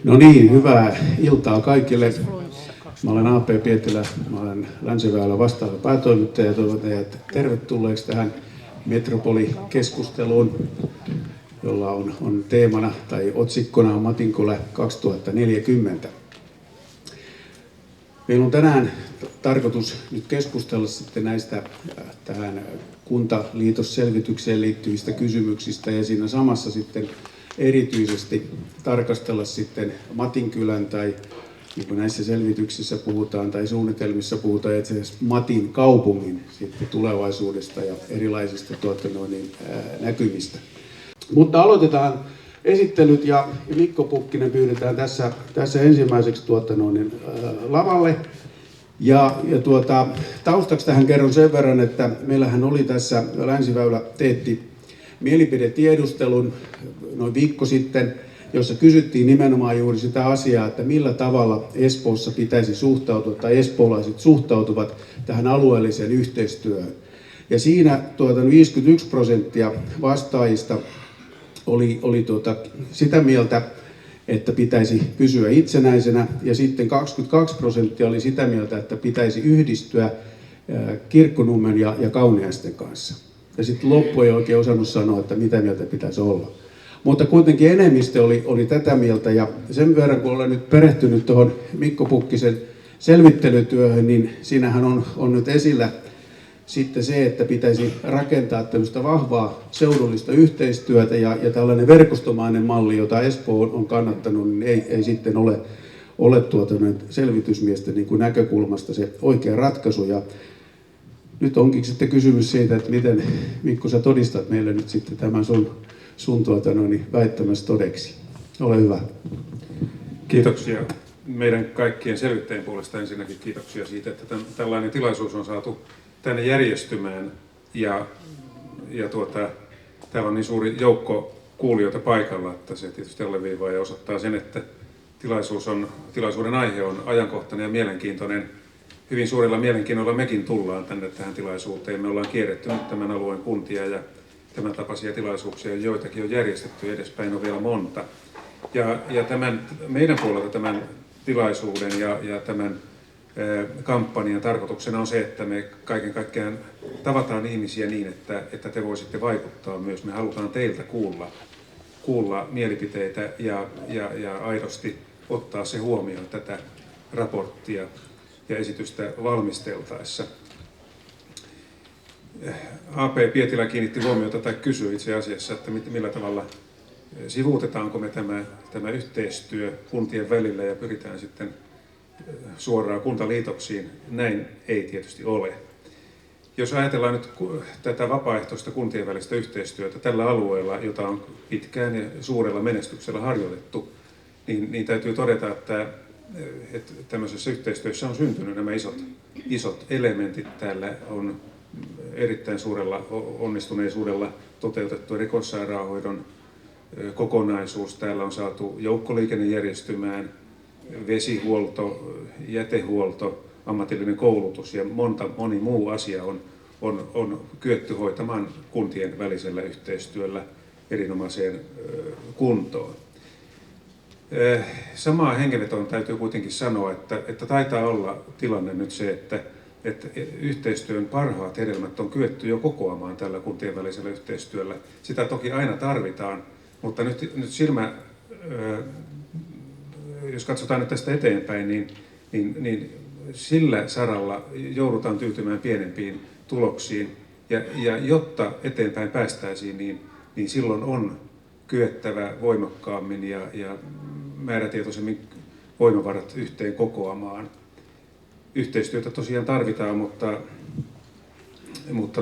No niin, hyvää iltaa kaikille. Mä olen A.P. Pietilä, mä olen Länsiväylän vastaava päätoimittaja ja toivotan teidät tervetulleeksi tähän Metropoli-keskusteluun, jolla on teemana tai otsikkona Matinkylä 2040. Meillä on tänään tarkoitus nyt keskustella sitten näistä tähän kuntaliitosselvitykseen liittyvistä kysymyksistä ja siinä samassa sitten erityisesti tarkastella sitten Matinkylän tai niin kuin näissä selvityksissä puhutaan tai suunnitelmissa puhutaan itse asiassa Matin kaupungin sitten tulevaisuudesta ja erilaisista näkymistä. Mutta aloitetaan esittelyt ja Mikko Pukkinen pyydetään tässä ensimmäiseksi lavalle. Ja taustaksi tähän kerron sen verran, että meillähän oli tässä Länsiväylä teetti mielipidetiedustelun noin viikko sitten, jossa kysyttiin nimenomaan juuri sitä asiaa, että millä tavalla Espoossa pitäisi suhtautua tai espoolaiset suhtautuvat tähän alueelliseen yhteistyöhön. Ja siinä 51% vastaajista oli sitä mieltä, että pitäisi pysyä itsenäisenä, ja sitten 22% oli sitä mieltä, että pitäisi yhdistyä Kirkkonummen ja Kauniaisten kanssa. Ja sitten loppu ei oikein osannut sanoa, että mitä mieltä pitäisi olla. Mutta kuitenkin enemmistö oli tätä mieltä, ja sen verran kun olen nyt perehtynyt tuohon Mikko Pukkisen selvittelytyöhön, niin siinähän on nyt esillä sitten se, että pitäisi rakentaa tämmöistä vahvaa seudullista yhteistyötä ja tällainen verkostomainen malli, jota Espoo on kannattanut, niin ei sitten ole selvitysmiesten niin kuin näkökulmasta se oikea ratkaisu. Ja nyt onkin sitten kysymys siitä, että miten Mikko sä todistat meille nyt sitten tämän sun väittämässä todeksi. Ole hyvä. Kiitoksia meidän kaikkien selvittäjien puolesta ensinnäkin kiitoksia siitä, että tällainen tilaisuus on saatu tänne järjestymään ja täällä on niin suuri joukko kuulijoita paikalla, että se tietysti alleviivaa ja osoittaa sen, että tilaisuuden aihe on ajankohtainen ja mielenkiintoinen. Hyvin suurella mielenkiinnolla mekin tullaan tänne tähän tilaisuuteen. Me ollaan kierretty nyt tämän alueen kuntia ja tämän tapaisia tilaisuuksia, joitakin on järjestetty, edespäin on vielä monta. Ja meidän puolelta tämän tilaisuuden ja tämän kampanjan tarkoituksena on se, että me kaiken kaikkiaan tavataan ihmisiä niin, että te voisitte vaikuttaa myös. Me halutaan teiltä kuulla mielipiteitä ja aidosti ottaa se huomioon tätä raporttia ja esitystä valmisteltaessa. A.P. Pietilä kiinnitti huomiota tai kysyi itse asiassa, että millä tavalla sivuutetaanko me tämä yhteistyö kuntien välillä ja pyritään sitten suoraan kuntaliitoksiin. Näin ei tietysti ole. Jos ajatellaan nyt tätä vapaaehtoista kuntien välistä yhteistyötä tällä alueella, jota on pitkään ja suurella menestyksellä harjoitettu, niin täytyy todeta, että tämmöisessä yhteistyössä on syntynyt nämä isot elementit. Täällä on erittäin suurella onnistuneisuudella toteutettu erikoissairaanhoidon kokonaisuus. Täällä on saatu joukkoliikenne järjestymään, vesihuolto, jätehuolto, ammatillinen koulutus ja moni muu asia on kyetty hoitamaan kuntien välisellä yhteistyöllä erinomaiseen kuntoon. Samaa hengenvetoon täytyy kuitenkin sanoa, että taitaa olla tilanne nyt se, että yhteistyön parhaat hedelmät on kyetty jo kokoamaan tällä kuntien välisellä yhteistyöllä. Sitä toki aina tarvitaan, mutta nyt jos katsotaan nyt tästä eteenpäin, niin sillä saralla joudutaan tyytymään pienempiin tuloksiin. Ja jotta eteenpäin päästäisiin, niin silloin on kyettävä voimakkaammin ja määrätietoisemmin voimavarat yhteen kokoamaan. Yhteistyötä tosiaan tarvitaan, mutta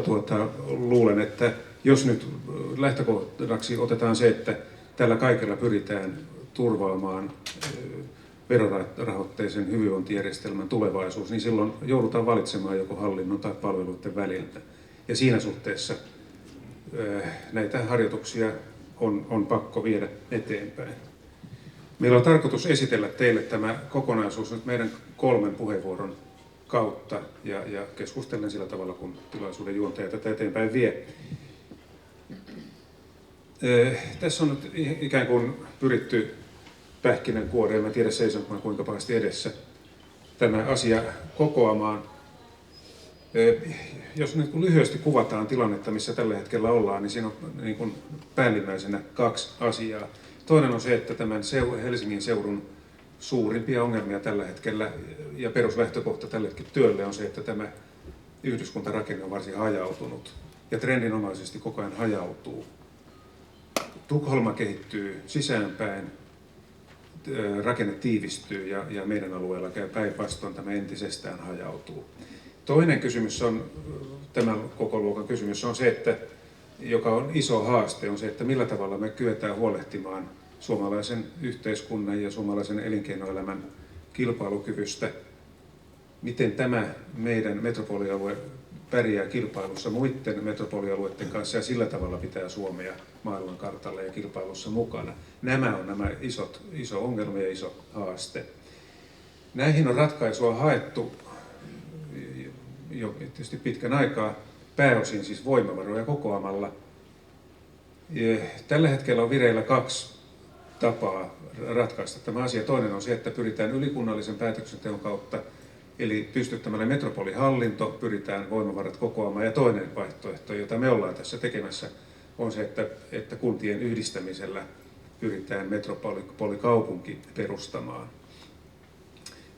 luulen, että jos nyt lähtökohdaksi otetaan se, että tällä kaikella pyritään turvaamaan verorahoitteisen hyvinvointijärjestelmän tulevaisuus, niin silloin joudutaan valitsemaan joko hallinnon tai palveluiden väliltä. Ja siinä suhteessa näitä harjoituksia on pakko viedä eteenpäin. Meillä on tarkoitus esitellä teille tämä kokonaisuus nyt meidän 3 puheenvuoron kautta ja keskustellen sillä tavalla, kun tilaisuuden juontaja tätä eteenpäin vie. Tässä on nyt ikään kuin pyritty pähkinänkuoreen, mä en tiedä seisonko kuinka pahasti edessä, tämä asia kokoamaan. Jos nyt lyhyesti kuvataan tilannetta, missä tällä hetkellä ollaan, niin siinä on niin kuin päällimmäisenä kaksi asiaa. Toinen on se, että tämän Helsingin seudun suurimpia ongelmia tällä hetkellä ja peruslähtökohta tällekin työlle on se, että tämä yhdyskuntarakenne on varsin hajautunut ja trendinomaisesti koko ajan hajautuu. Tukholma kehittyy sisäänpäin, rakenne tiivistyy ja meidän alueella käy päinvastoin, tämä entisestään hajautuu. Toinen kysymys on, tämän koko luokan kysymys on se, että, joka on iso haaste, on se, että millä tavalla me kyetään huolehtimaan suomalaisen yhteiskunnan ja suomalaisen elinkeinoelämän kilpailukyvystä. Miten tämä meidän metropolialue pärjää kilpailussa muiden metropolialueiden kanssa ja sillä tavalla pitää Suomea maailmankartalla ja kilpailussa mukana. Nämä on nämä iso ongelma ja iso haaste. Näihin on ratkaisua haettu jo tietysti pitkän aikaa, pääosin siis voimavaroja kokoamalla. Tällä hetkellä on vireillä kaksi tapaa ratkaista tämä asia. Toinen on se, että pyritään ylikunnallisen päätöksenteon kautta, eli pystyttämällä metropolihallinto, pyritään voimavarat kokoamaan. Ja toinen vaihtoehto, jota me ollaan tässä tekemässä, on se, että kuntien yhdistämisellä pyritään metropolikaupunki perustamaan.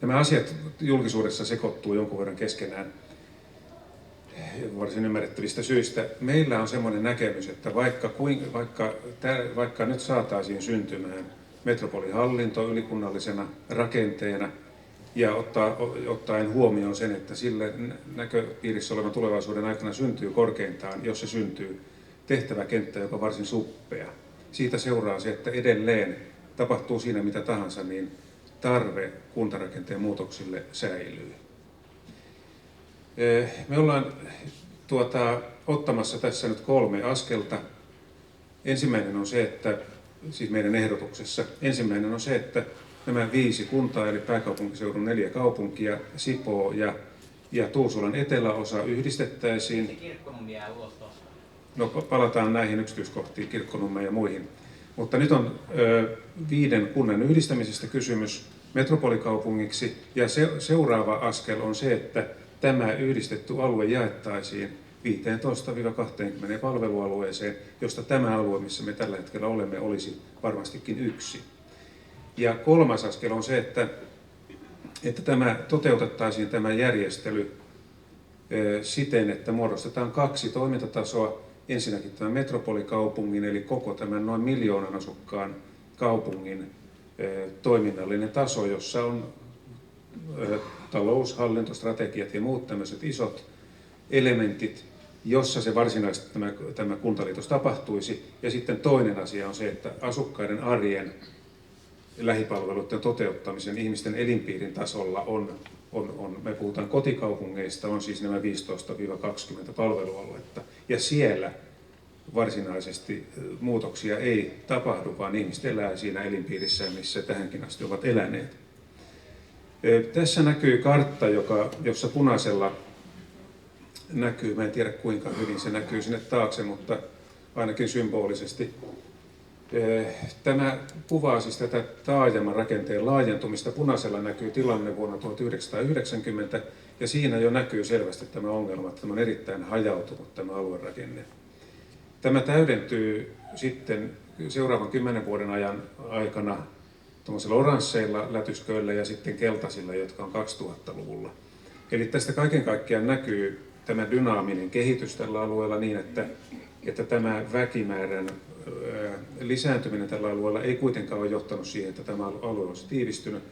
Nämä asiat julkisuudessa sekoittuu jonkun verran keskenään varsin ymmärrettävistä syistä. Meillä on semmoinen näkemys, että vaikka nyt saataisiin syntymään metropolihallinto ylikunnallisena rakenteena ja ottaen huomioon sen, että sille näköpiirissä olevan tulevaisuuden aikana syntyy korkeintaan, jos se syntyy, tehtäväkenttä, joka on varsin suppea. Siitä seuraa se, että edelleen tapahtuu siinä mitä tahansa, niin tarve kuntarakenteen muutoksille säilyy. Me ollaan ottamassa tässä nyt 3 askelta. Ensimmäinen on se, että siis meidän ehdotuksessa, ensimmäinen on se, että nämä 5 kuntaa, eli pääkaupunkiseudun 4 kaupunkia, Sipoo ja Tuusulan eteläosa yhdistettäisiin. No, palataan näihin yksityiskohtiin, Kirkkonummen ja muihin. Mutta nyt on 5 kunnan yhdistämisestä kysymys metropolikaupungiksi, ja seuraava askel on se, että tämä yhdistetty alue jaettaisiin 15-20 palvelualueeseen, josta tämä alue, missä me tällä hetkellä olemme, olisi varmastikin yksi. Ja kolmas askel on se, että toteutettaisiin tämä järjestely siten, että muodostetaan 2 toimintatasoa. Ensinnäkin tämä metropolikaupungin, eli koko tämän noin 1 miljoonan asukkaan kaupungin toiminnallinen taso, jossa on talous, hallinto, strategiat ja muut tämmöiset isot elementit, jossa se varsinaisesti tämä kuntaliitos tapahtuisi. Ja sitten toinen asia on se, että asukkaiden arjen lähipalveluiden toteuttamisen ihmisten elinpiirin tasolla on, me puhutaan kotikaupungeista, on siis nämä 15-20 palvelualuetta. Ja siellä varsinaisesti muutoksia ei tapahdu, vaan ihmiset elää siinä elinpiirissä, missä tähänkin asti ovat eläneet. Tässä näkyy kartta, jossa punaisella näkyy, mä en tiedä kuinka hyvin se näkyy sinne taakse, mutta ainakin symbolisesti. Tämä kuvaa siis tätä taajamarakenteen laajentumista. Punaisella näkyy tilanne vuonna 1990 ja siinä jo näkyy selvästi tämä ongelma, että tämä on erittäin hajautunut tämä aluerakenne. Tämä täydentyy sitten seuraavan 10 vuoden aikana tuollaisilla oransseilla lätysköillä ja sitten keltaisilla, jotka on 2000-luvulla. Eli tästä kaiken kaikkiaan näkyy tämä dynaaminen kehitys tällä alueella niin, että tämä väkimäärän lisääntyminen tällä alueella ei kuitenkaan ole johtanut siihen, että tämä alue olisi tiivistynyt,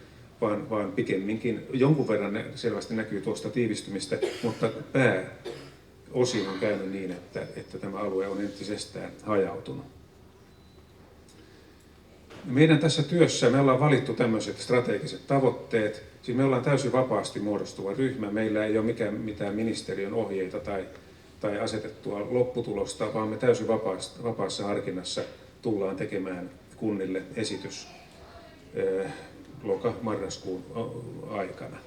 vaan pikemminkin jonkun verran selvästi näkyy tuosta tiivistymistä, mutta pääosin on käynyt niin, että tämä alue on entisestään hajautunut. Meidän tässä työssä me ollaan valittu tämmöiset strategiset tavoitteet. Siis me ollaan täysin vapaasti muodostuva ryhmä. Meillä ei ole mitään ministeriön ohjeita tai asetettua lopputulosta, vaan me täysin vapaassa harkinnassa tullaan tekemään kunnille esitys loka-marraskuun aikana.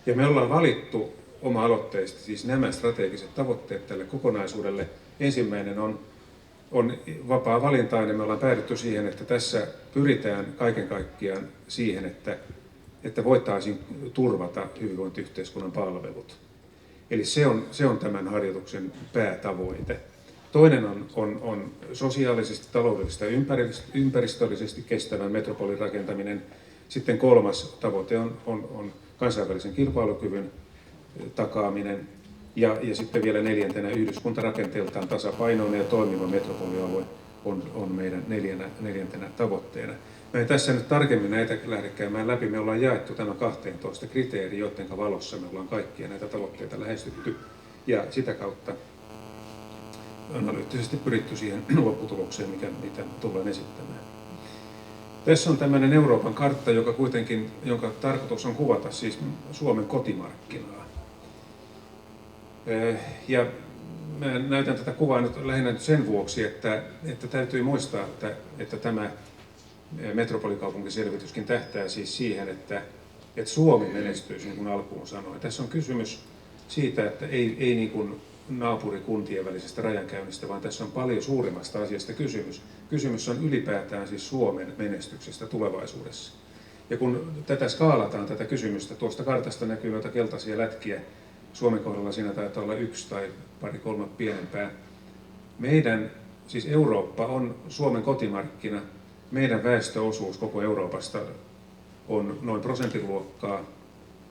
Ja me ollaan valittu oma-aloitteisesti siis nämä strategiset tavoitteet tälle kokonaisuudelle. Ensimmäinen on vapaa-valintainen. Me ollaan päädytty siihen, että tässä pyritään kaiken kaikkiaan siihen, että voitaisiin turvata hyvinvointiyhteiskunnan palvelut. Eli se on tämän harjoituksen päätavoite. Toinen on sosiaalisesti, taloudellisesti ja ympäristöllisesti kestävän metropolin rakentaminen. Sitten kolmas tavoite on kansainvälisen kilpailukyvyn takaaminen. Ja sitten vielä neljäntenä yhdyskuntarakenteeltaan tasapainoinen ja toimiva metropolialue on meidän neljäntenä tavoitteena. Mä en tässä nyt tarkemmin näitä lähde käymään läpi. Me ollaan jaettu tämä 12 kriteeri, joiden valossa me ollaan kaikkia näitä tavoitteita lähestytty. Ja sitä kautta analyyttisesti pyritty siihen lopputulokseen, mitä tullaan esittämään. Tässä on tämmöinen Euroopan kartta, jonka tarkoitus on kuvata siis Suomen kotimarkkinaa. Ja mä näytän tätä kuvaa nyt lähinnä sen vuoksi, että täytyy muistaa, että tämä metropolikaupunkiselvityskin tähtää siis siihen, että Suomi menestyisi, niin kuin alkuun sanoin. Tässä on kysymys siitä, että ei niin kuin naapurikuntien välisestä rajankäynnistä, vaan tässä on paljon suuremmasta asiasta kysymys. Kysymys on ylipäätään siis Suomen menestyksestä tulevaisuudessa. Ja kun tätä skaalataan, tätä kysymystä, tuosta kartasta näkyy noita keltaisia lätkiä. Suomen kohdalla siinä taitaa olla 1 tai 2-3 pienempää. Siis Eurooppa on Suomen kotimarkkina. Meidän väestöosuus koko Euroopasta on noin prosentin-luokkaa,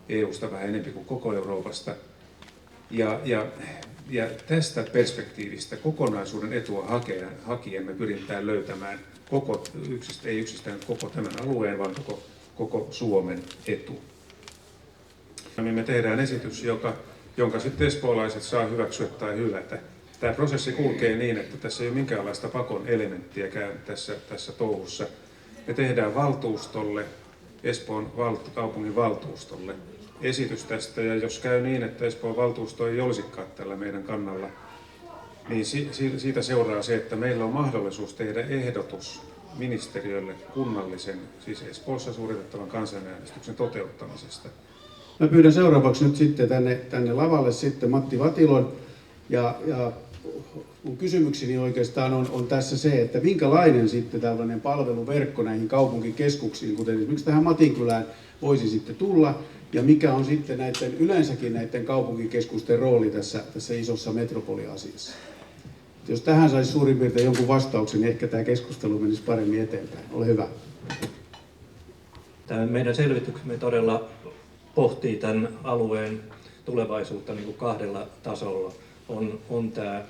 EUsta vähän enemmän kuin koko Euroopasta. Ja tästä perspektiivistä kokonaisuuden etua hakien me pyritään löytämään ei yksistään koko tämän alueen, vaan koko Suomen etu. Me tehdään esitys, jonka sitten espoolaiset saa hyväksyä tai hylätä. Tämä prosessi kulkee niin, että tässä ei ole minkäänlaista pakon elementtiäkään tässä touhussa. Me tehdään valtuustolle, Espoon kaupungin valtuustolle esitys tästä, ja jos käy niin, että Espoon valtuusto ei olisikaan tällä meidän kannalla, niin siitä seuraa se, että meillä on mahdollisuus tehdä ehdotus ministeriölle kunnallisen, siis Espoossa suoritettavan kansanäänestyksen toteuttamisesta. Mä pyydän seuraavaksi nyt sitten tänne lavalle sitten Matti Vatilon, ja mun kysymykseni oikeastaan on tässä se, että minkälainen sitten tällainen palveluverkko näihin kaupunkikeskuksiin, kuten esimerkiksi tähän Matinkylään, voisi sitten tulla, ja mikä on sitten yleensäkin näiden kaupunkikeskusten rooli tässä isossa metropoliasiassa. Jos tähän saisi suurin piirtein jonkun vastauksen, niin ehkä tämä keskustelu menisi paremmin eteenpäin. Ole hyvä. Tämä meidän selvityksemme todella pohtii tämän alueen tulevaisuutta niin kuin 2 tasolla. On tämä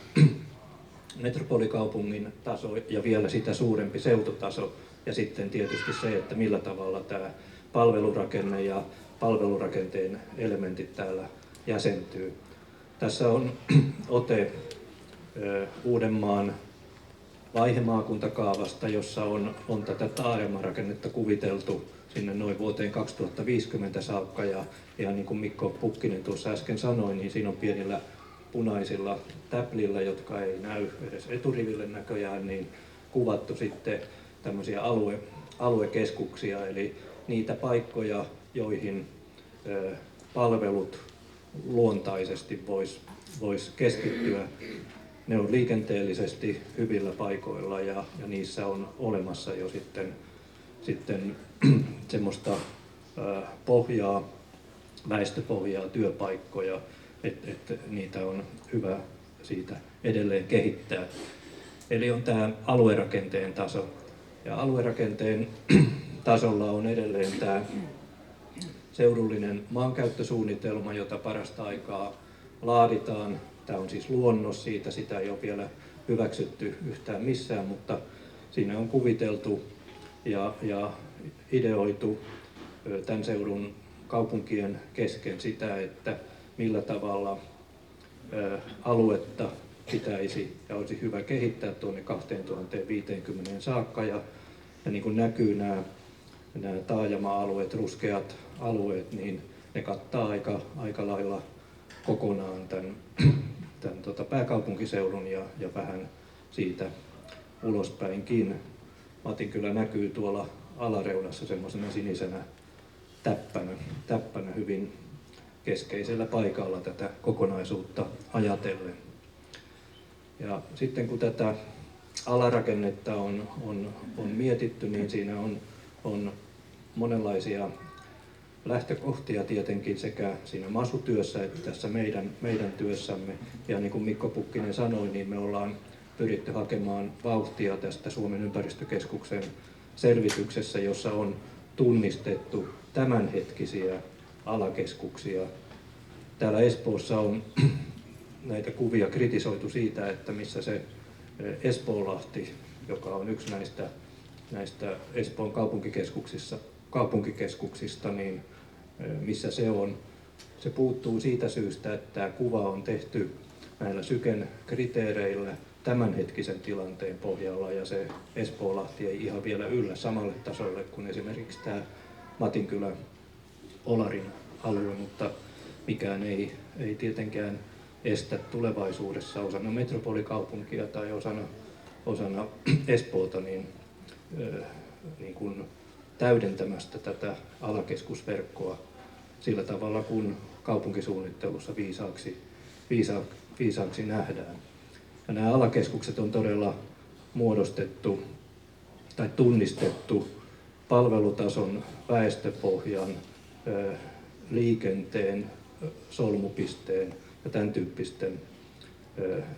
metropolikaupungin taso ja vielä sitä suurempi seututaso, ja sitten tietysti se, että millä tavalla tämä palvelurakenne ja palvelurakenteen elementit täällä jäsentyy. Tässä on ote Uudenmaan vaihemaakuntakaavasta, jossa on tätä taajamarakennetta kuviteltu sinne noin vuoteen 2050 saakka, ja ihan niin kuin Mikko Pukkinen tuossa äsken sanoi, niin siinä on pienillä punaisilla täplillä, jotka ei näy edes eturiville näköjään, niin kuvattu sitten tämmöisiä aluekeskuksia, eli niitä paikkoja, joihin palvelut luontaisesti vois keskittyä. Ne on liikenteellisesti hyvillä paikoilla, ja niissä on olemassa jo sitten semmoista pohjaa, väestöpohjaa, työpaikkoja, että niitä on hyvä siitä edelleen kehittää. Eli on tämä aluerakenteen taso. Ja aluerakenteen tasolla on edelleen tämä seudullinen maankäyttösuunnitelma, jota parasta aikaa laaditaan. Tämä on siis luonnos siitä, sitä ei ole vielä hyväksytty yhtään missään, mutta siinä on kuviteltu ja ideoitu tämän seudun kaupunkien kesken sitä, että millä tavalla aluetta pitäisi ja olisi hyvä kehittää tuonne 2050 saakka. Ja niin kuin näkyy nämä taajama-alueet, ruskeat alueet, niin ne kattaa aika lailla kokonaan tämän pääkaupunkiseudun ja vähän siitä ulospäinkin. Matinkylä näkyy tuolla alareunassa semmoisena sinisenä täppänä hyvin keskeisellä paikalla tätä kokonaisuutta ajatellen. Ja sitten kun tätä alarakennetta on mietitty, niin siinä on monenlaisia lähtökohtia tietenkin sekä siinä MASU-työssä että tässä meidän työssämme. Ja niin kuin Mikko Pukkinen sanoi, niin me ollaan pyritty hakemaan vauhtia tästä Suomen ympäristökeskuksen selvityksessä, jossa on tunnistettu tämänhetkisiä alakeskuksia. Täällä Espoossa on näitä kuvia kritisoitu siitä, että missä se Espoonlahti, joka on yksi näistä Espoon kaupunkikeskuksista, niin missä se on. Se puuttuu siitä syystä, että tämä kuva on tehty näillä Syken kriteereillä tämänhetkisen tilanteen pohjalla, ja se Espoonlahti ei ihan vielä yllä samalle tasolle kuin esimerkiksi tämä Matinkylä Olarin alue, mutta mikään ei tietenkään estä tulevaisuudessa osana metropolikaupunkia tai osana Espoota niin kuin täydentämästä tätä alakeskusverkkoa sillä tavalla, kun kaupunkisuunnittelussa viisaaksi nähdään. Ja nämä alakeskukset on todella muodostettu tai tunnistettu palvelutason, väestöpohjan, liikenteen, solmupisteen ja tämän tyyppisten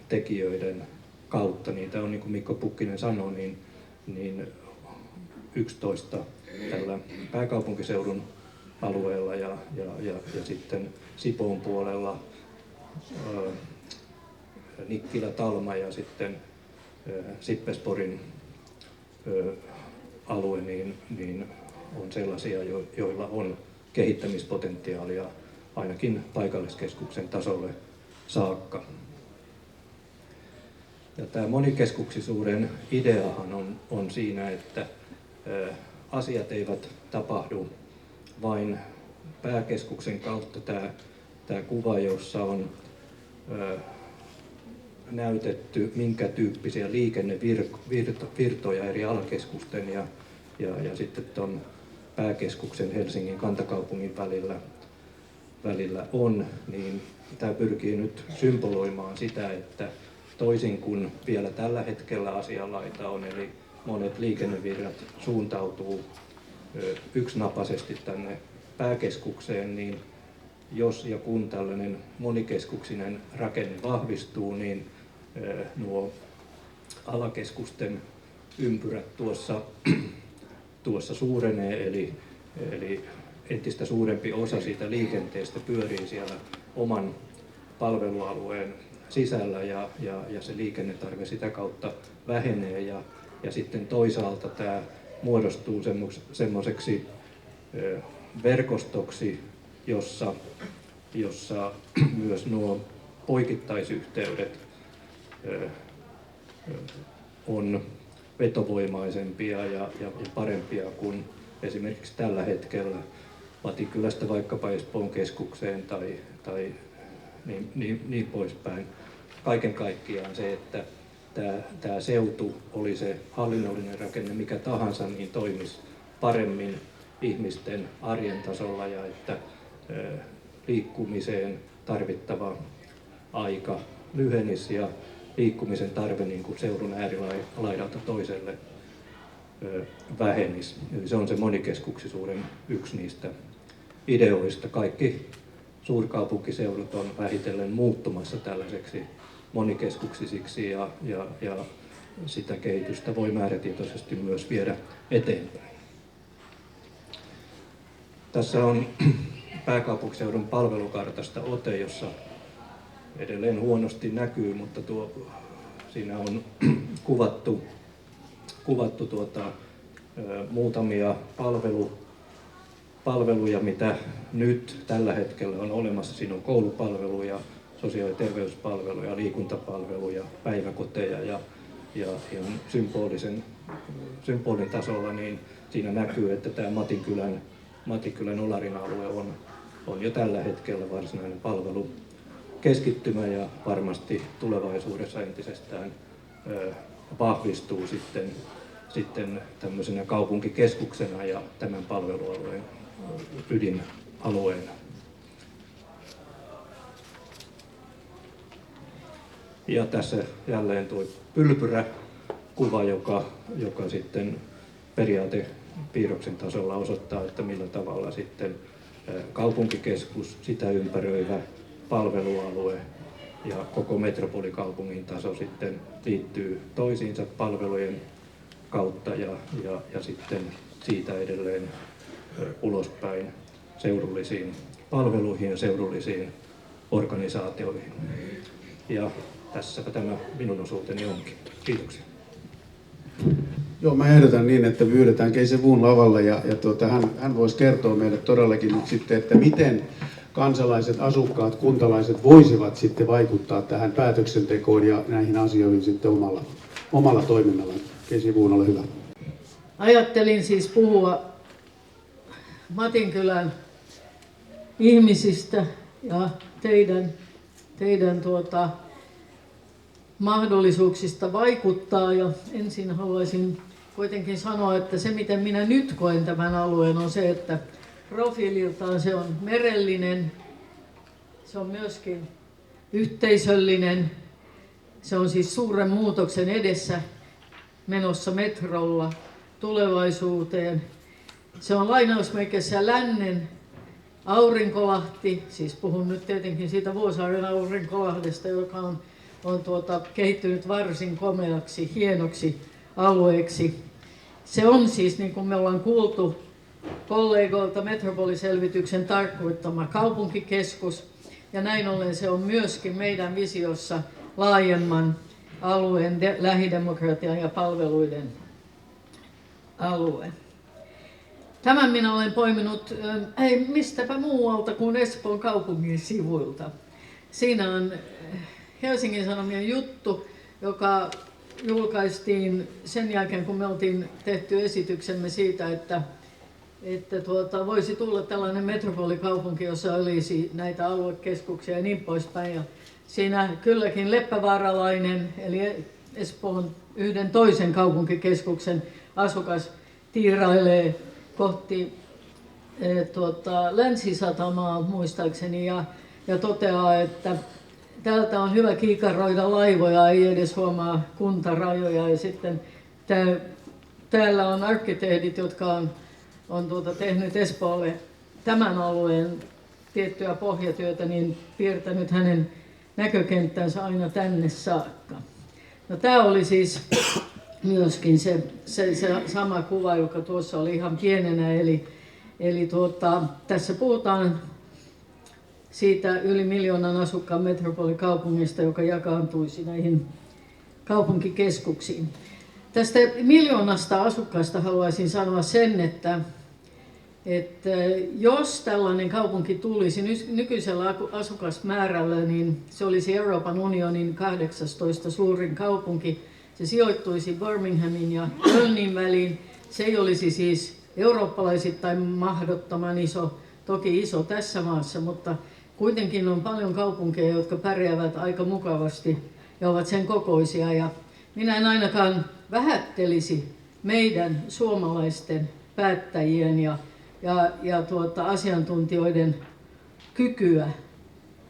tekijöiden kautta. Niitä on, niin kuin Mikko Pukkinen sanoi, niin 11 tällä pääkaupunkiseudun alueella ja sitten Sipoon puolella Nikkilä, Talma ja sitten Sippesporin alue niin on sellaisia, joilla on kehittämispotentiaalia ainakin paikalliskeskuksen tasolle saakka. Ja tämä monikeskuksisuuden ideahan on siinä, että asiat eivät tapahdu vain pääkeskuksen kautta. Tämä kuva, jossa on näytetty, minkä tyyppisiä liikennevirtoja eri alakeskusten ja sitten tuon pääkeskuksen Helsingin kantakaupungin välillä on, niin tämä pyrkii nyt symboloimaan sitä, että toisin kuin vielä tällä hetkellä asianlaita on, eli monet liikennevirrat suuntautuu yksinapaisesti tänne pääkeskukseen, niin jos ja kun tällainen monikeskuksinen rakenne vahvistuu, niin nuo alakeskusten ympyrät tuossa suurenee, eli entistä suurempi osa siitä liikenteestä pyörii siellä oman palvelualueen sisällä ja se liikennetarve sitä kautta vähenee ja sitten toisaalta tämä muodostuu semmoiseksi verkostoksi, jossa myös nuo poikittaisyhteydet on vetovoimaisempia ja parempia kuin esimerkiksi tällä hetkellä Matinkylästä vaikkapa Espoon keskukseen tai niin poispäin. Kaiken kaikkiaan se, että tämä seutu, oli se hallinnollinen rakenne mikä tahansa, niin toimisi paremmin ihmisten arjen tasolla ja että liikkumiseen tarvittava aika lyhenisi ja liikkumisen tarve niin kuin seudun äärilaidalta toiselle vähenisi. Eli se on se monikeskuksisuuden yksi niistä ideoista. Kaikki suurkaupunkiseudut on vähitellen muuttumassa tällaiseksi monikeskuksisiksi ja sitä kehitystä voi määrätietoisesti myös viedä eteenpäin. Tässä on pääkaupunkiseudun palvelukartasta ote, jossa edelleen huonosti näkyy, mutta siinä on kuvattu muutamia palveluja, mitä nyt tällä hetkellä on olemassa. Siinä on koulupalveluja, sosiaali- ja terveyspalveluja, liikuntapalveluja, päiväkoteja ja symbolin tasolla niin siinä näkyy, että tämä Matinkylän Olarin alue on jo tällä hetkellä varsinainen palvelukeskittymä ja varmasti tulevaisuudessa entisestään vahvistuu sitten tämmöisenä kaupunkikeskuksena ja tämän palvelualueen ydinalueena. Ja tässä jälleen tuo pylpyräkuva, joka sitten periaatepiirroksen tasolla osoittaa, että millä tavalla sitten kaupunkikeskus, sitä ympäröivä palvelualue ja koko metropolikaupungin taso sitten liittyy toisiinsa palvelujen kautta ja sitten siitä edelleen ulospäin seudullisiin palveluihin ja seudullisiin organisaatioihin. Ja tässäpä tämä minun osuuteni onkin. Kiitoksia. Joo, mä ehdotan niin, että pyydetään Keise Vuun lavalle ja hän voisi kertoa meille todellakin nyt sitten, että miten kansalaiset, asukkaat, kuntalaiset voisivat sitten vaikuttaa tähän päätöksentekoon ja näihin asioihin sitten omalla toiminnallaan. Keise Vuun, ole hyvä. Ajattelin siis puhua Matinkylän ihmisistä ja teidän mahdollisuuksista vaikuttaa. Ja ensin haluaisin kuitenkin sanoa, että se miten minä nyt koen tämän alueen on se, että profiililtaan se on merellinen, se on myöskin yhteisöllinen, se on siis suuren muutoksen edessä menossa metrolla tulevaisuuteen. Se on lainausmerkeissä lännen aurinkolahti, siis puhun nyt tietenkin siitä Vuosaaren aurinkolahdesta, joka on kehittynyt varsin komeaksi, hienoksi alueeksi. Se on siis, niin kuin me ollaan kuultu kollegoilta, metropoliselvityksen tarkoittama kaupunkikeskus, ja näin ollen se on myöskin meidän visiossa laajemman alueen lähidemokratian ja palveluiden alue. Tämän minä olen poiminut ei mistäpä muualta kuin Espoon kaupungin sivuilta. Siinä on Helsingin Sanomien juttu, joka julkaistiin sen jälkeen, kun me oltiin tehty esityksemme siitä, että voisi tulla tällainen metropolikaupunki, jossa olisi näitä aluekeskuksia ja niin poispäin. Ja siinä kylläkin leppävaaralainen, eli Espoon yhden toisen kaupunkikeskuksen asukas tiirailee kohti Länsisatamaa muistaakseni ja toteaa, että täältä on hyvä kiikaroida laivoja, ei edes huomaa kuntarajoja. Ja sitten täällä on arkkitehdit, jotka on tehnyt Espoolle tämän alueen tiettyä pohjatyötä, niin piirtänyt hänen näkökenttänsä aina tänne saakka. No, tämä oli siis myöskin se sama kuva, joka tuossa oli ihan pienenä. Eli tässä puhutaan siitä yli 1 miljoonan asukkaan metropolikaupungista, joka jakaantuisi näihin kaupunkikeskuksiin. Tästä 1 miljoonasta asukkaasta haluaisin sanoa sen, että jos tällainen kaupunki tulisi nykyisellä asukasmäärällä, niin se olisi Euroopan unionin 18 suurin kaupunki. Se sijoittuisi Birminghamin ja Kölnin väliin. Se ei olisi siis eurooppalaisittain mahdottoman iso, toki iso tässä maassa, mutta kuitenkin on paljon kaupunkeja, jotka pärjäävät aika mukavasti ja ovat sen kokoisia. Ja minä en ainakaan vähättelisi meidän suomalaisten päättäjien ja asiantuntijoiden kykyä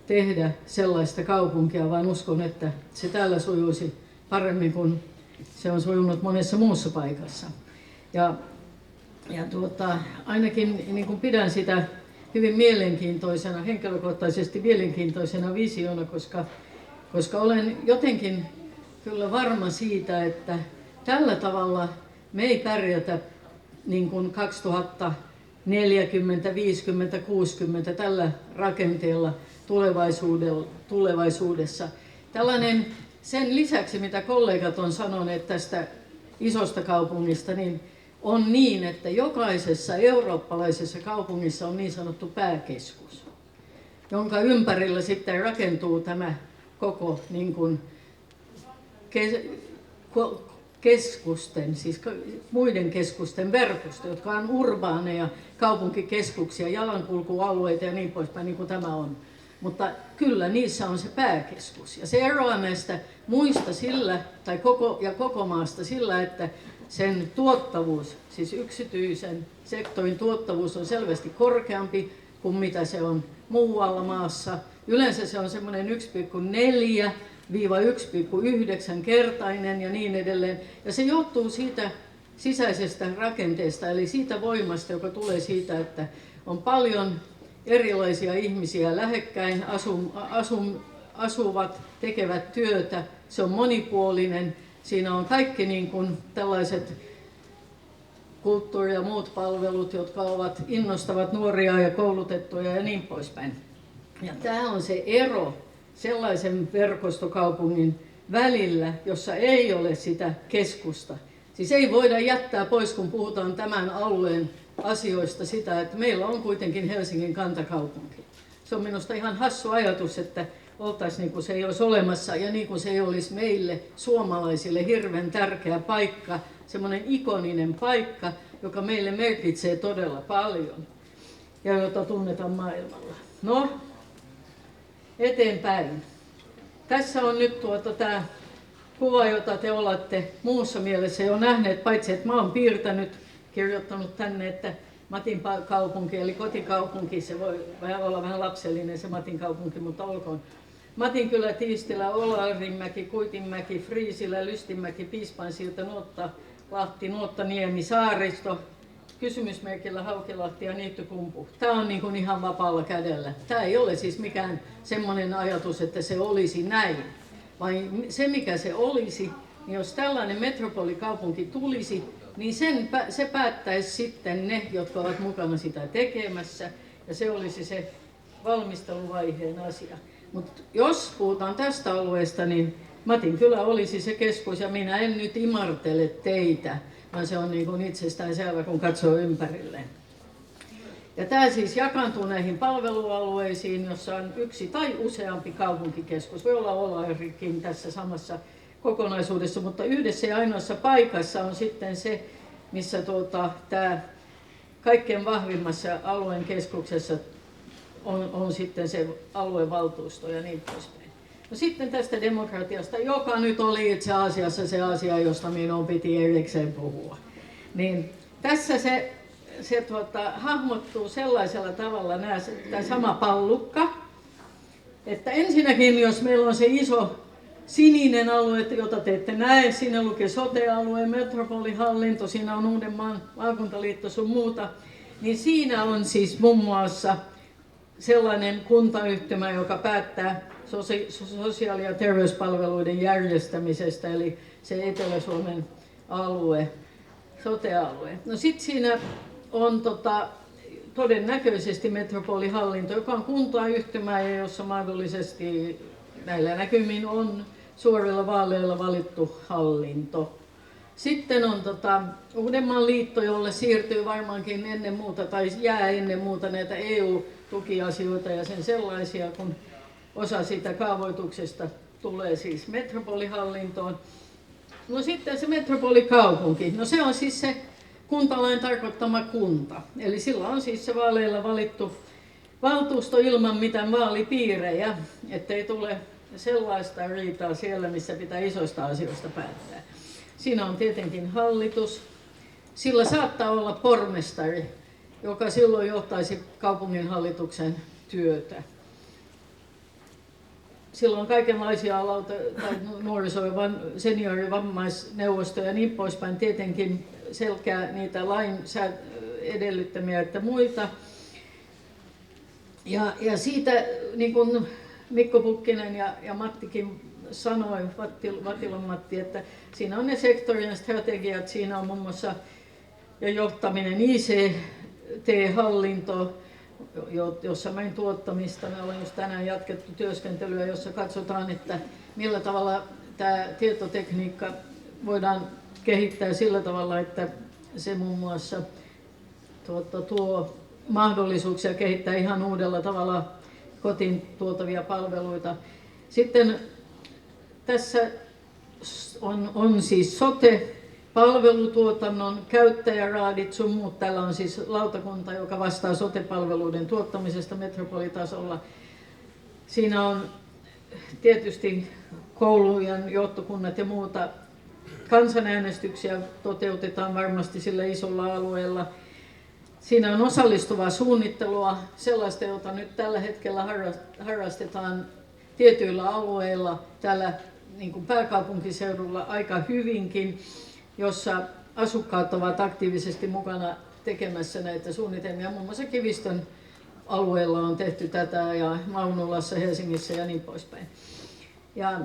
tehdä sellaista kaupunkia, vaan uskon, että se täällä sujuisi paremmin kuin se on sujunut monessa muussa paikassa. Ainakin niin kuin pidän sitä hyvin mielenkiintoisena, henkilökohtaisesti mielenkiintoisena visiona, koska olen jotenkin kyllä varma siitä, että tällä tavalla me ei pärjätä niin kuin 2040, 50, 60 tällä rakenteella tulevaisuudessa. Tällainen sen lisäksi, mitä kollegat on sanoneet tästä isosta kaupungista, niin on niin, että jokaisessa eurooppalaisessa kaupungissa on niin sanottu pääkeskus, jonka ympärillä sitten rakentuu tämä koko niin kuin keskusten, siis muiden keskusten verkosto, jotka on urbaaneja kaupunkikeskuksia, jalankulkualueita ja niin poispäin, niin kuin tämä on. Mutta kyllä niissä on se pääkeskus. Ja se eroaa näistä muista sillä, tai koko maasta sillä, että sen tuottavuus, siis yksityisen sektorin tuottavuus on selvästi korkeampi kuin mitä se on muualla maassa. Yleensä se on semmoinen 1,4–1,9 kertainen ja niin edelleen. Ja se johtuu siitä sisäisestä rakenteesta, eli siitä voimasta, joka tulee siitä, että on paljon erilaisia ihmisiä lähekkäin, asuvat, tekevät työtä, se on monipuolinen, siinä on kaikki niin kuin tällaiset kulttuuri- ja muut palvelut, jotka innostavat nuoria ja koulutettuja ja niin poispäin. Ja tämä on se ero sellaisen verkostokaupungin välillä, jossa ei ole sitä keskusta. Siis ei voida jättää pois, kun puhutaan tämän alueen asioista, sitä, että meillä on kuitenkin Helsingin kantakaupunki. Se on minusta ihan hassu ajatus, että oltaisiin niin kuin se ei olisi olemassa ja niin kuin se ei olisi meille suomalaisille hirveän tärkeä paikka, semmoinen ikoninen paikka, joka meille merkitsee todella paljon ja jota tunnetaan maailmalla. No, eteenpäin. Tässä on nyt tämä kuva, jota te olette muussa mielessä jo nähneet, paitsi että mä olen piirtänyt, kirjoittanut tänne, että Matin kaupunki, eli kotikaupunki, se voi olla vähän lapsellinen se Matin kaupunki, mutta olkoon. Matinkylä, Tiistilä, Olarinmäki, Kuitinmäki, Friisilä, Lystinmäki, Piispansilta, Nuottalahti, Nuottaniemi, Saaristo, kysymysmerkillä Haukilahti ja Niittykumpu. Tämä on niin kuin ihan vapaalla kädellä. Tämä ei ole siis mikään semmoinen ajatus, että se olisi näin. Vai se mikä se olisi, niin jos tällainen metropolikaupunki tulisi, niin se päättäisi sitten ne, jotka ovat mukana sitä tekemässä. Ja se olisi se valmisteluvaiheen asia. Mutta jos puhutaan tästä alueesta, niin Matinkylä olisi se keskus ja minä en nyt imartele teitä, vaan se on niin kuin itsestään selvä, kun katsoo ympärilleen. Ja tämä siis jakaantuu näihin palvelualueisiin, jossa on yksi tai useampi kaupunkikeskus. Voi olla Olarikin tässä samassa kokonaisuudessa, mutta yhdessä ja ainoassa paikassa on sitten se, missä tämä kaikkein vahvimmassa alueen keskuksessa on sitten se aluevaltuusto ja niin poispäin. No sitten tästä demokratiasta, joka nyt oli itse asiassa se asia, josta minun piti erikseen puhua. Niin tässä se hahmottuu sellaisella tavalla tämä sama pallukka, että ensinnäkin jos meillä on se iso sininen alue, jota te ette näe, siinä lukee sote-alue, metropolihallinto, siinä on Uudenmaan maakuntaliitto sun muuta, niin siinä on siis muun muassa sellainen kuntayhtymä, joka päättää sosiaali- ja terveyspalveluiden järjestämisestä, eli se Etelä-Suomen alue, sote-alue. No sitten siinä on todennäköisesti metropolihallinto, joka on kuntayhtymä ja jossa mahdollisesti näillä näkymin on suorilla vaaleilla valittu hallinto. Sitten on Uudenmaan liitto, jolle siirtyy varmaankin ennen muuta tai jää ennen muuta näitä EU-tukiasioita ja sen sellaisia, kun osa siitä kaavoituksesta tulee siis metropolihallintoon. No sitten se metropolikaupunki, no se on siis se kuntalain tarkoittama kunta. Eli sillä on siis se vaaleilla valittu valtuusto ilman mitään vaalipiirejä, ettei tule sellaista riitaa siellä, missä pitää isoista asioista päättää. Siinä on tietenkin hallitus. Sillä saattaa olla pormestari, joka silloin johtaisi kaupunginhallituksen työtä. Silloin on kaikenlaisia nuoriso- ja seniorivammaisneuvostoja ja niin poispäin. Tietenkin selkeä niitä lain edellyttämiä että muita. Ja siitä, niin kuin Mikko Pukkinen ja Mattikin sanoi, Vatilan Matti, että siinä on ne sektorien strategiat, siinä on muun muassa ja johtaminen, ICT-hallinto, jossa meidän tuottamista, me ollaan just tänään jatkettu työskentelyä, jossa katsotaan, että millä tavalla tämä tietotekniikka voidaan kehittää sillä tavalla, että se muun muassa tuo mahdollisuuksia kehittää ihan uudella tavalla kotiin tuotavia palveluita. Sitten tässä on siis sote, palvelutuotannon käyttäjäraadit sun muut. Täällä on siis lautakunta, joka vastaa sote-palveluiden tuottamisesta metropolitasolla. Siinä on tietysti koulujen johtokunnat ja muuta. Kansanäänestyksiä toteutetaan varmasti sillä isolla alueella. Siinä on osallistuvaa suunnittelua, sellaista, jota nyt tällä hetkellä harrastetaan tietyillä alueilla, täällä niin kuin pääkaupunkiseudulla aika hyvinkin, jossa asukkaat ovat aktiivisesti mukana tekemässä näitä suunnitelmia. Muun muassa Kivistön alueella on tehty tätä ja Maunulassa, Helsingissä ja niin poispäin. Ja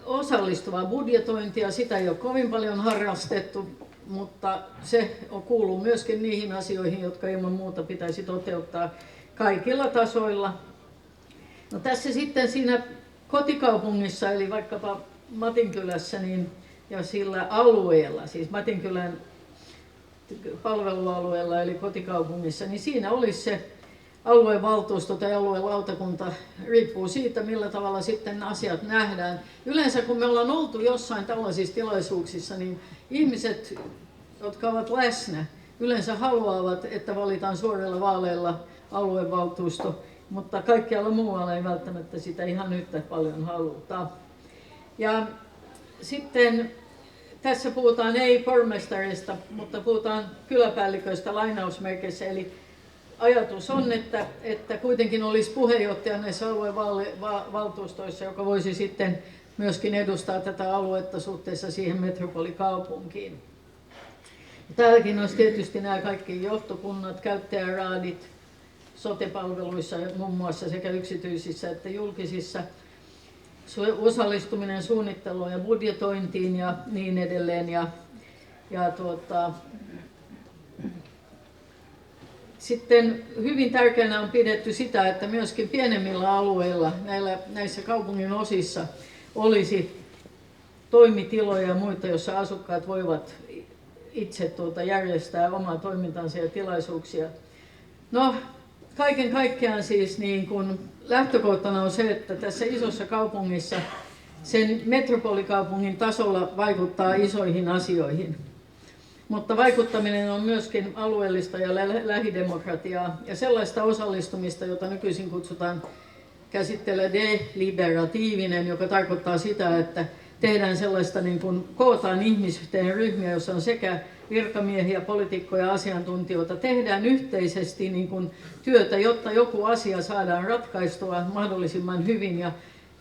osallistuvaa budjetointia, sitä ei ole kovin paljon harrastettu, mutta se kuuluu myöskin niihin asioihin, jotka ilman muuta pitäisi toteuttaa kaikilla tasoilla. No tässä sitten siinä kotikaupungissa, eli vaikkapa Matinkylässä niin, ja sillä alueella, siis Matinkylän palvelualueella eli kotikaupungissa, niin siinä olisi se aluevaltuusto tai aluelautakunta, riippuu siitä, millä tavalla sitten asiat nähdään. Yleensä kun me ollaan oltu jossain tällaisissa tilaisuuksissa, niin ihmiset, jotka ovat läsnä, yleensä haluavat, että valitaan suorilla vaaleilla aluevaltuusto, mutta kaikkialla muualla ei välttämättä sitä ihan yhtä paljon haluta. Ja sitten tässä puhutaan ei pormestarista, mutta puhutaan kyläpäälliköistä lainausmerkeissä, eli ajatus on, että kuitenkin olisi puheenjohtaja näissä aluevaltuustoissa, joka voisi sitten myöskin edustaa tätä aluetta suhteessa siihen metropolikaupunkiin. Täälläkin olisi tietysti nämä kaikki johtokunnat, käyttäjäraadit, sote-palveluissa muun muassa sekä yksityisissä että julkisissa, osallistuminen suunnitteluun ja budjetointiin ja niin edelleen. Sitten hyvin tärkeänä on pidetty sitä, että myöskin pienemmillä alueilla, näissä kaupungin osissa, olisi toimitiloja ja muita, joissa asukkaat voivat itse järjestää omaa toimintansa ja tilaisuuksia. No, kaiken kaikkiaan siis niin kun lähtökohtana on se, että tässä isossa kaupungissa sen metropolikaupungin tasolla vaikuttaa isoihin asioihin. Mutta vaikuttaminen on myöskin alueellista ja lähidemokratiaa ja sellaista osallistumista, jota nykyisin kutsutaan käsitteellä deliberatiivinen, joka tarkoittaa sitä, että tehdään sellaista niin kuin kootaan ihmisyhteen ryhmiä, jossa on sekä virkamiehiä, poliitikkoja, asiantuntijoita, tehdään yhteisesti niin kuin työtä, jotta joku asia saadaan ratkaistua mahdollisimman hyvin. Ja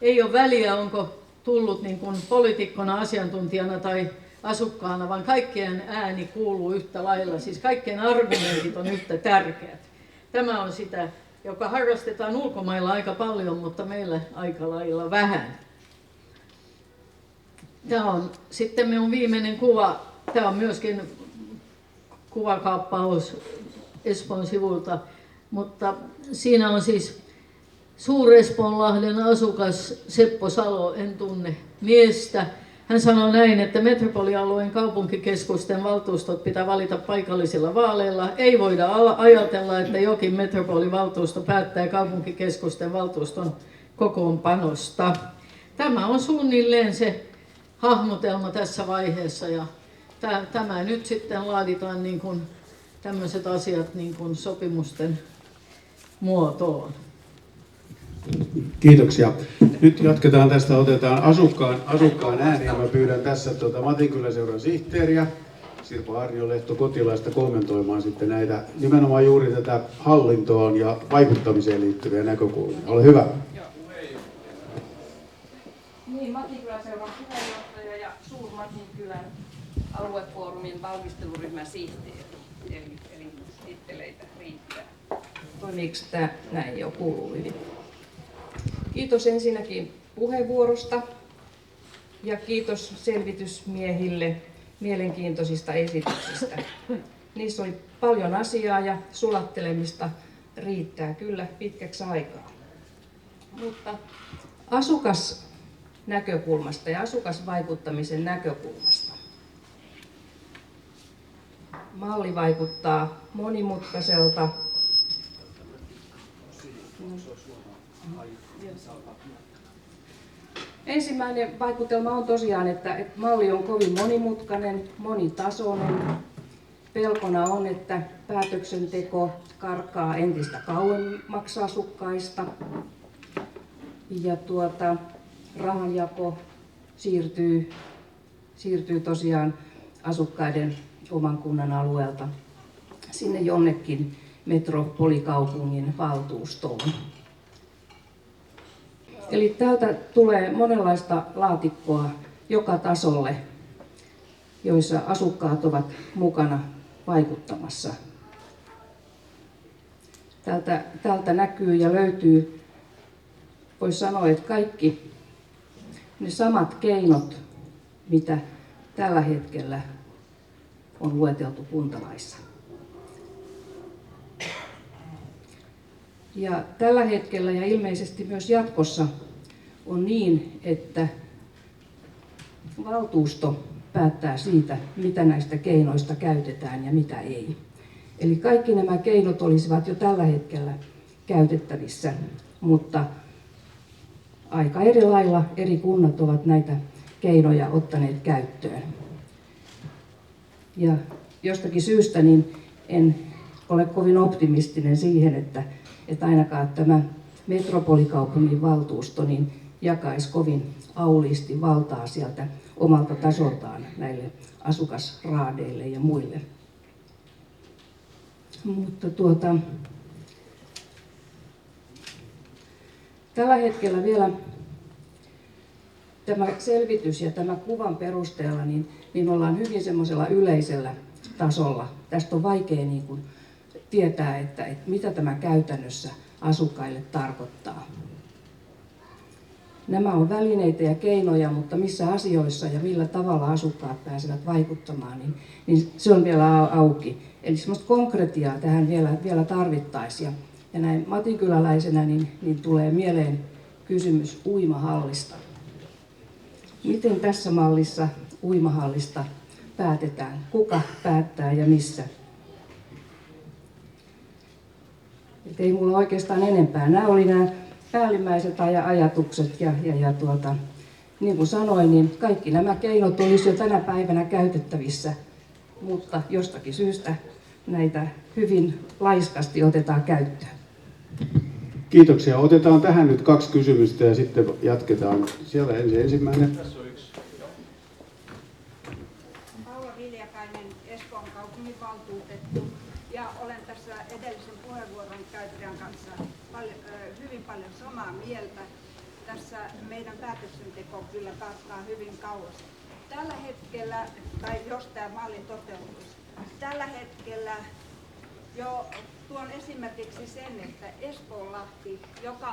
ei ole väliä, onko tullut niin kuin poliitikkona, asiantuntijana tai asukkaana, vaan kaikkien ääni kuuluu yhtä lailla, siis kaikkien argumentit on yhtä tärkeät. Tämä on sitä, joka harrastetaan ulkomailla aika paljon, mutta meillä aika lailla vähän. Tämä on sitten minun viimeinen kuva. Tämä on myöskin kuvakaappaus Espoon sivulta, mutta siinä on siis Suur-Espoonlahden asukas Seppo Salo, en tunne miestä. Hän sanoi näin, että metropolialueen kaupunkikeskusten valtuustot pitää valita paikallisilla vaaleilla. Ei voida ajatella, että jokin metropolivaltuusto päättää kaupunkikeskusten valtuuston kokoonpanosta. Tämä on suunnilleen se hahmotelma tässä vaiheessa ja tämä nyt sitten laaditaan niin kuin tämmöiset asiat niin kuin sopimusten muotoon. Kiitoksia. Nyt jatketaan tästä, otetaan asukkaan ääni ja mä pyydän tässä Matinkylän seuran sihteeriä Sirpa Arniolehto Kotilaista kommentoimaan sitten näitä nimenomaan juuri tätä hallintoon ja vaikuttamiseen liittyviä näkökulmia. Ole hyvä. Niin, Matinkylän seuran puheenjohtaja ja Suur-Matinkylän aluefoorumin valmisteluryhmän sihteeri. Eli titteleitä riittää. Toimiiko tämä näin jo, kuuluu hyvin? Kiitos ensinnäkin puheenvuorosta ja kiitos selvitysmiehille mielenkiintoisista esityksistä. Niissä oli paljon asiaa ja sulattelemista riittää kyllä pitkäksi aikaa. Mutta asukasnäkökulmasta ja asukasvaikuttamisen näkökulmasta malli vaikuttaa monimutkaiselta. Ensimmäinen vaikutelma on tosiaan, että malli on kovin monimutkainen, monitasoinen. Pelkona on, että päätöksenteko karkaa entistä kauemmaksi asukkaista ja rahanjako siirtyy tosiaan asukkaiden oman kunnan alueelta sinne jonnekin metropolikaupungin valtuustoon. Eli täältä tulee monenlaista laatikkoa joka tasolle, joissa asukkaat ovat mukana vaikuttamassa. Täältä näkyy ja löytyy, voisi sanoa, että kaikki ne samat keinot, mitä tällä hetkellä on lueteltu kuntalaissa. Ja tällä hetkellä ja ilmeisesti myös jatkossa on niin, että valtuusto päättää siitä, mitä näistä keinoista käytetään ja mitä ei. Eli kaikki nämä keinot olisivat jo tällä hetkellä käytettävissä, mutta aika eri lailla eri kunnat ovat näitä keinoja ottaneet käyttöön. Ja jostakin syystä niin en ole kovin optimistinen siihen, että ainakaan tämä metropolikaupungin valtuusto niin jakaisi kovin auliisti valtaa sieltä omalta tasoltaan näille asukasraadeille ja muille. Mutta tällä hetkellä vielä tämä selvitys ja tämä kuvan perusteella niin ollaan hyvin semmoisella yleisellä tasolla. Tästä on vaikea niin kuin tietää, että mitä tämä käytännössä asukkaille tarkoittaa. Nämä on välineitä ja keinoja, mutta missä asioissa ja millä tavalla asukkaat pääsevät vaikuttamaan, niin se on vielä auki. Eli semmoista konkretiaa tähän vielä tarvittaisiin. Ja näin matinkyläläisenä niin tulee mieleen kysymys uimahallista. Miten tässä mallissa uimahallista päätetään? Kuka päättää ja missä? Et ei mulla oikeastaan enempää. Nämä oli nämä päällimmäiset ajatukset ja niin kuin sanoin, niin kaikki nämä keinot olisi jo tänä päivänä käytettävissä, mutta jostakin syystä näitä hyvin laiskasti otetaan käyttöön. Kiitoksia. Otetaan tähän nyt 2 kysymystä ja sitten jatketaan. Siellä ensimmäinen. Paula Viljakainen, Espoon kaupunginvaltuutettu, ja olen tässä edellisen puheenvuoron käyttäjän kanssa hyvin paljon samaa mieltä. Tässä meidän päätöksenteko kyllä karttaa hyvin kauas. Tällä hetkellä, tai jos tämä malli toteutuisi, tällä hetkellä jo tuon esimerkiksi sen, että Espoonlahti, joka